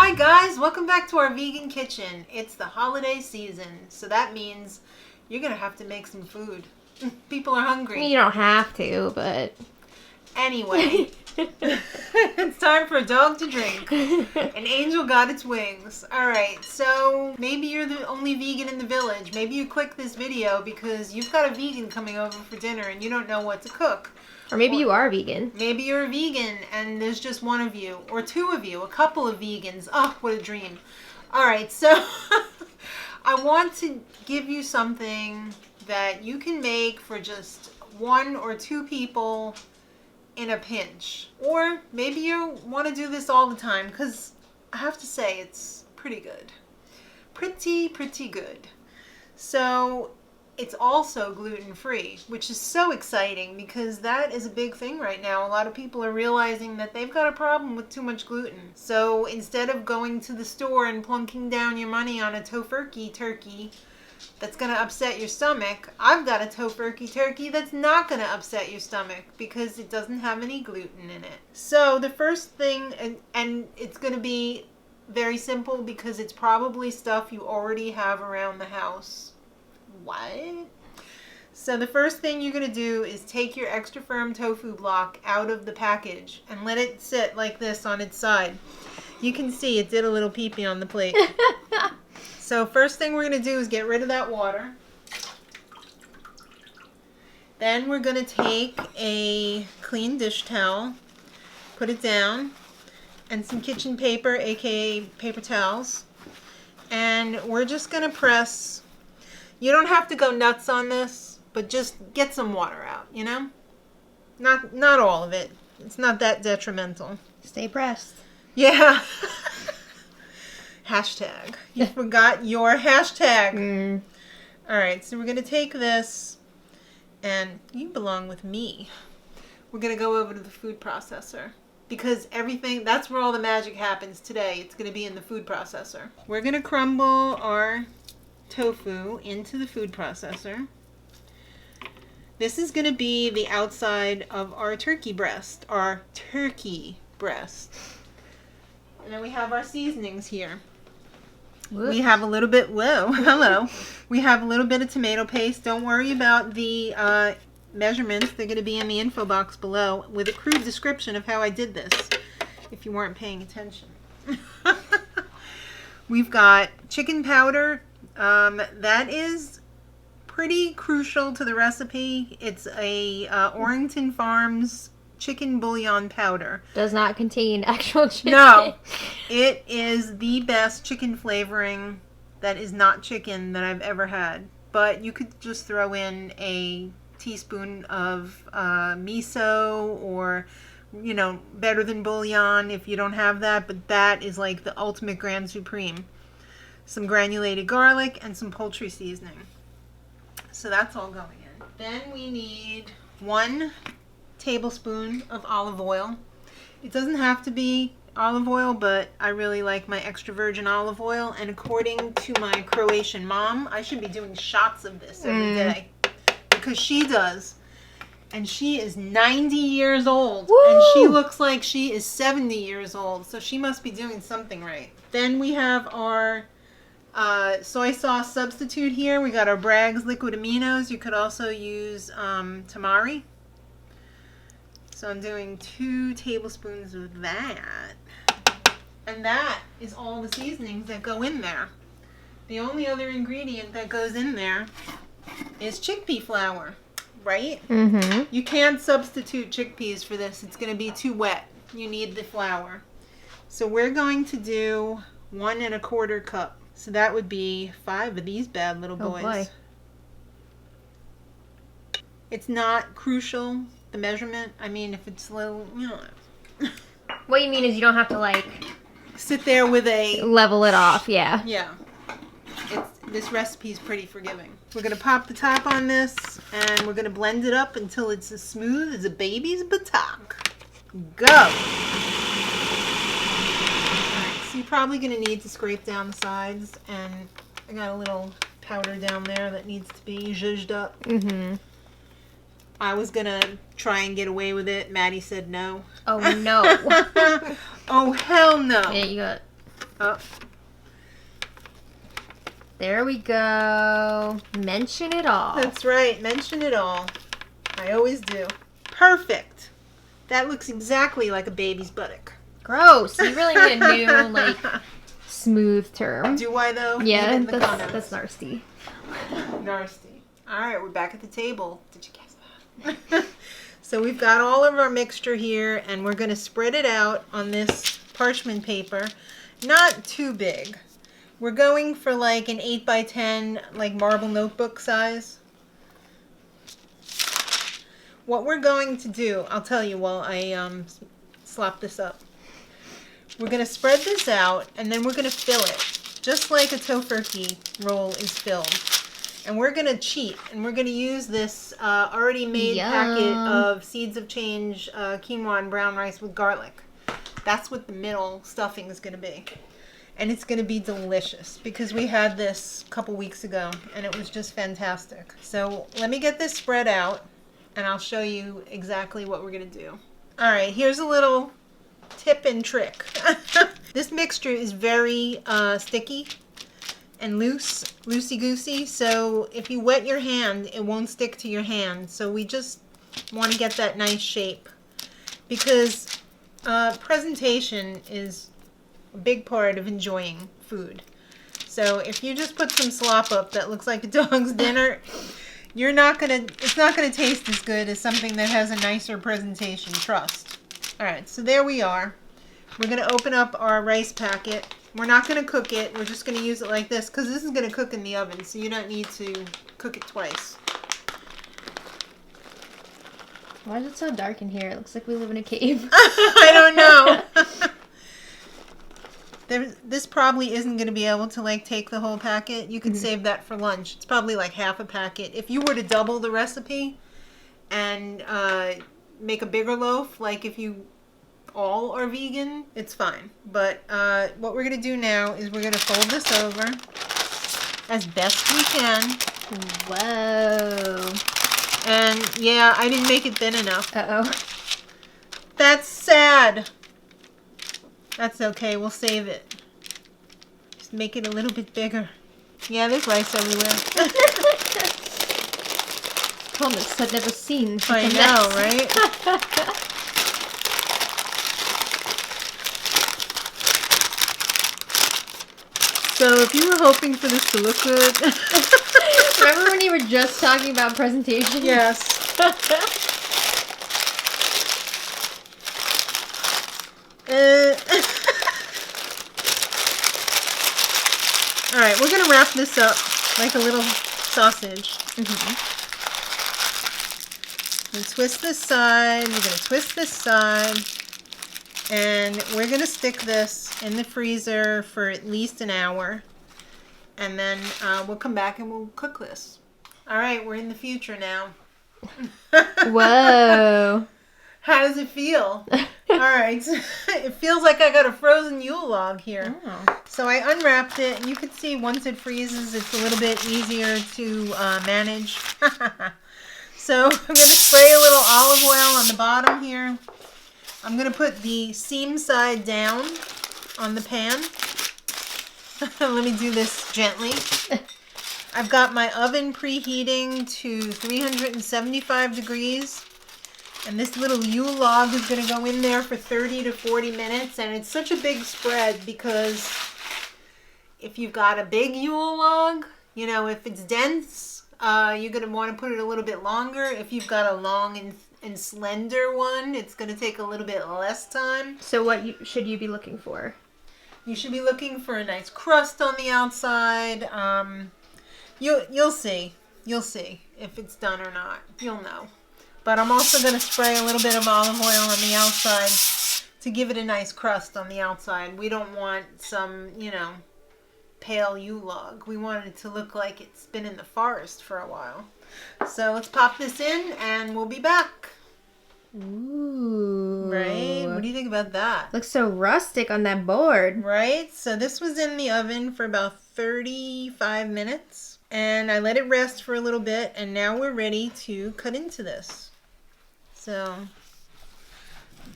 Hi guys, welcome back to our vegan kitchen. It's the holiday season, so that means you're gonna have to make some food. People are hungry. You don't have to, but... Anyway, it's time for a dog to drink. An angel got its wings. Alright, so maybe you're the only vegan in the village. Maybe you click this video because you've got a vegan coming over for dinner and you don't know what to cook. Or maybe you are vegan. Maybe you're a vegan and there's just one of you, or two of you, a couple of vegans. Oh, what a dream. Alright, so I want to give you something that you can make for just one or two people in a pinch. Or maybe you want to do this all the time, because I have to say it's pretty good. Pretty good. So it's also gluten-free, which is so exciting because that is a big thing right now. A lot of people are realizing that they've got a problem with too much gluten. So instead of going to the store and plunking down your money on a Tofurkey turkey that's going to upset your stomach, I've got a Tofurkey turkey that's not going to upset your stomach because it doesn't have any gluten in it. So the first thing, and it's going to be very simple because it's probably stuff you already have around the house. What? So the first thing you're going to do is take your Extra Firm Tofu block out of the package and let it sit like this on its side. You can see it did a little pee-pee on the plate. So first thing we're going to do is get rid of that water. Then we're going to take a clean dish towel, put it down, and some kitchen paper, aka paper towels. And we're just going to press. You don't have to go nuts on this, but just get some water out, you know? Not all of it. It's not that detrimental. Stay pressed. Yeah. Hashtag. You forgot your hashtag. All right, so we're going to take this, and you belong with me. We're going to go over to the food processor because everything, that's where all the magic happens today. It's going to be in the food processor. We're going to crumble our tofu into the food processor. This is going to be the outside of our turkey breast. And then we have our seasonings here. Whoops. We have a little bit, we have a little bit of tomato paste. Don't worry about the measurements. They're going to be in the info box below with a crude description of how I did this, if you weren't paying attention. We've got chicken powder. That is pretty crucial to the recipe. It's a Orrington Farms chicken bouillon powder. Does not contain actual chicken. No. It is the best chicken flavoring that is not chicken that I've ever had. But you could just throw in a teaspoon of miso or, you know, better than bouillon if you don't have that. But that is like the ultimate grand supreme. Some granulated garlic and some poultry seasoning. So that's all going in. Then we need 1 tablespoon of olive oil. It doesn't have to be olive oil, but I really like my extra virgin olive oil, and according to my Croatian mom, I should be doing shots of this every day because she does, and she is 90 years old. Woo! And she looks like she is 70 years old, so she must be doing something right. Then we have our soy sauce substitute here. We got our Bragg's liquid aminos. You could also use Tamari. So I'm doing 2 tablespoons of that. And that is all the seasonings that go in there. The only other ingredient that goes in there is chickpea flour, right? Mm-hmm. You can't substitute chickpeas for this. It's going to be too wet. You need the flour. So we're going to do 1 1/4 cup. So that would be 5 of these bad little boys. Oh boy. It's not crucial, the measurement. I mean, if it's low, you know. What you mean is you don't have to, like, sit there with a... level it off, yeah. Yeah. This recipe is pretty forgiving. We're going to pop the top on this, and we're going to blend it up until it's as smooth as a baby's buttock. Go! Alright, so you're probably going to need to scrape down the sides, and I got a little powder down there that needs to be zhuzhed up. Mm-hmm. I was going to try and get away with it. Maddie said no. Oh, no. Oh, hell no. Yeah, you got Oh, There we go. Mention it all. that's right. Mention it all. I always do. Perfect. That looks exactly like a baby's buttock. Gross. You really need a new, like, smooth term. Do I though? Yeah, Leave it in the that's comments. nasty. Nasty. All right, we're back at the table. Did you guess that? So we've got all of our mixture here, and we're going to spread it out on this parchment paper. Not too big. We're going for like an 8 by 10, like marble notebook size. What we're going to do, I'll tell you while I slop this up. We're going to spread this out, and then we're going to fill it, just like a Tofurkey roll is filled. And we're going to cheat, and we're going to use this already made packet of Seeds of Change quinoa and brown rice with garlic. That's what the middle stuffing is going to be. And it's going to be delicious because we had this a couple weeks ago, and it was just fantastic. So let me get this spread out, and I'll show you exactly what we're going to do. All right, here's a little tip and trick. This mixture is very sticky and loosey-goosey, so if you wet your hand, it won't stick to your hand. So we just want to get that nice shape because presentation is a big part of enjoying food. So if you just put some slop up that looks like a dog's dinner, it's not gonna taste as good as something that has a nicer presentation, trust. All right, so there we are. We're gonna open up our rice packet. We're not gonna cook it. We're just gonna use it like this because this is gonna cook in the oven, so you don't need to cook it twice. Why is it so dark in here? It looks like we live in a cave. I don't know. This probably isn't going to be able to like take the whole packet. You could save that for lunch. It's probably like half a packet. If you were to double the recipe and make a bigger loaf, like if you all are vegan, it's fine. But what we're going to do now is we're going to fold this over as best we can. Whoa. And yeah, I didn't make it thin enough. Uh-oh. That's sad. That's okay. We'll save it. Just make it a little bit bigger. Yeah, there's rice everywhere. Promise, I've never seen such I a know, mess. right? So if you were hoping for this to look good... Remember when you were just talking about presentation? Yes. All right, we're gonna wrap this up like a little sausage. And twist this side. We're gonna twist this side, and we're gonna stick this in the freezer for at least an hour, and then we'll come back and we'll cook this. All right, we're in the future now. Whoa. How does it feel? All right. It feels like I got a frozen Yule log here. Oh. So I unwrapped it, and you can see once it freezes, it's a little bit easier to manage. So I'm going to spray a little olive oil on the bottom here. I'm going to put the seam side down on the pan. Let me do this gently. I've got my oven preheating to 375 degrees. And this little Yule log is going to go in there for 30 to 40 minutes. And it's such a big spread because if you've got a big Yule log, you know, if it's dense, you're going to want to put it a little bit longer. If you've got a long and slender one, it's going to take a little bit less time. So what should you be looking for? You should be looking for a nice crust on the outside. You'll see. You'll see if it's done or not. You'll know. But I'm also going to spray a little bit of olive oil on the outside to give it a nice crust on the outside. We don't want some, you know, pale Yule log. We want it to look like it's been in the forest for a while. So let's pop this in and we'll be back. Ooh. Right? What do you think about that? Looks so rustic on that board. Right? So this was in the oven for about 35 minutes. And I let it rest for a little bit. And now we're ready to cut into this. So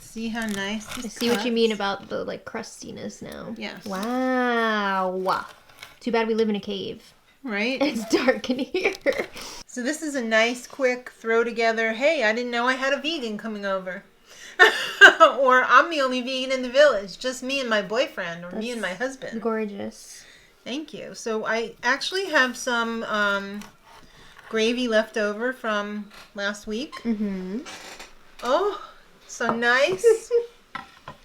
See how nice this I see what you cuts? mean about the like crustiness now. Yes. Wow. Too bad we live in a cave. Right? It's dark in here. So this is a nice, quick throw together. Hey, I didn't know I had a vegan coming over. Or I'm the only vegan in the village. Just me and my boyfriend, or me and my husband. Gorgeous. Thank you. So I actually have some gravy left over from last week. Mm-hmm. Oh, so nice.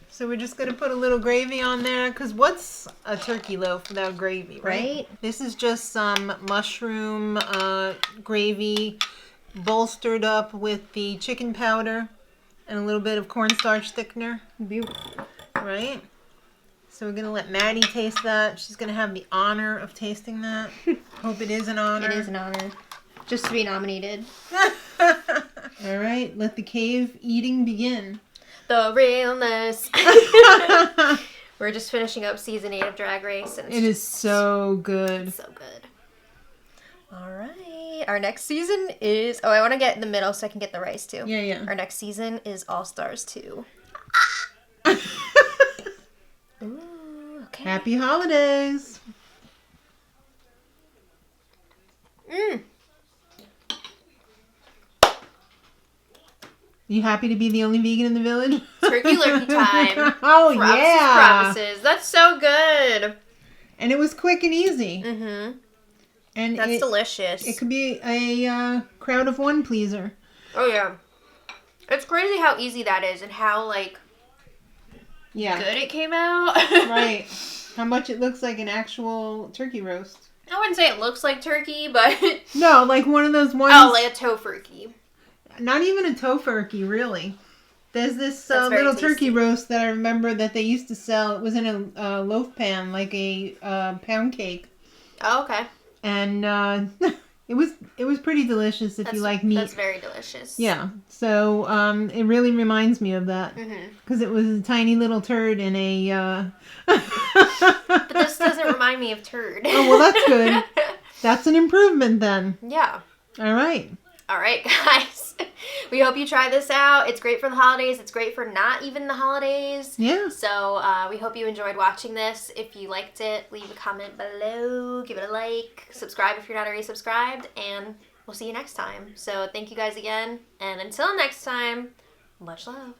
So we're just going to put a little gravy on there, because what's a turkey loaf without gravy, right? This is just some mushroom gravy bolstered up with the chicken powder and a little bit of cornstarch thickener. Beautiful. Right? So we're going to let Maddie taste that. She's going to have the honor of tasting that. Hope it is an honor. It is an honor. Just to be nominated. All right, let the cave eating begin. The realness. We're just finishing up season 8 of Drag Race. And It is so good. So good. All right. Our next season is... Oh, I want to get in the middle so I can get the rice too. Yeah. Our next season is All Stars 2. Ooh, okay. Happy holidays. You happy to be the only vegan in the village? Turkey lurkey time. Oh, Promises, yeah. promises. That's so good. And it was quick and easy. Mm-hmm. And That's delicious. It could be a crowd of one pleaser. Oh, yeah. It's crazy how easy that is and how, like, Yeah. good it came out. Right. How much it looks like an actual turkey roast. I wouldn't say it looks like turkey, but... No, like one of those ones... Oh, like a Tofurkey. Not even a Tofurkey, really. There's this very little tasty. turkey roast that I remember that they used to sell. It was in a loaf pan, like a pound cake. Oh, okay. And it was pretty delicious if you like meat. That's very delicious. Yeah. So it really reminds me of that. Because it was a tiny little turd in a... But this doesn't remind me of turd. Oh, well, that's good. That's an improvement then. Yeah. All right. All right, guys. We hope you try this out. It's great for the holidays. It's great for not even the holidays. Yeah. So we hope you enjoyed watching this. If you liked it, leave a comment below. Give it a like. Subscribe if you're not already subscribed. And we'll see you next time. So thank you guys again. And until next time, much love.